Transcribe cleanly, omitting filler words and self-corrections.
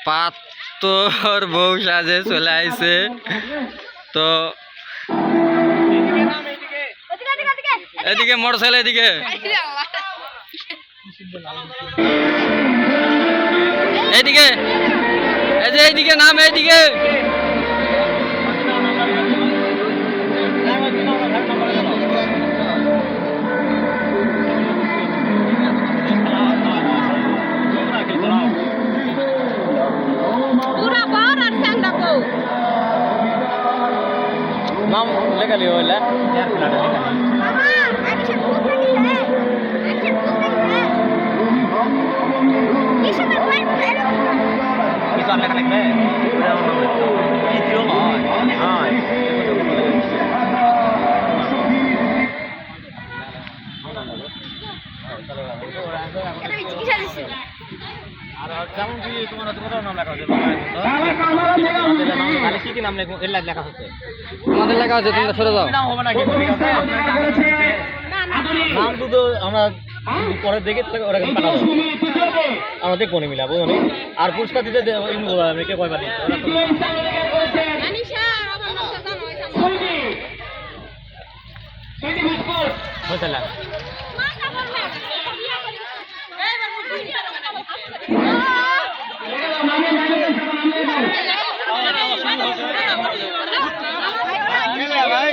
পাত্তর বউ সাজে চলে আইছে। তো এদিকে মোটরসাইকেল, এদিকে এইদিকে, এই যে এইদিকে নাম, এইদিকে নাম লেখা লিও হইলা তোমাদের লেখা আছে, তোমরা সরে যাও। নাম তো আমরা পরে দেখে ওরা পাঠাবো, আমরা দেখবো মিলা বুঝলি। আর পুরস্কার দিতে কে কয়বার ভাই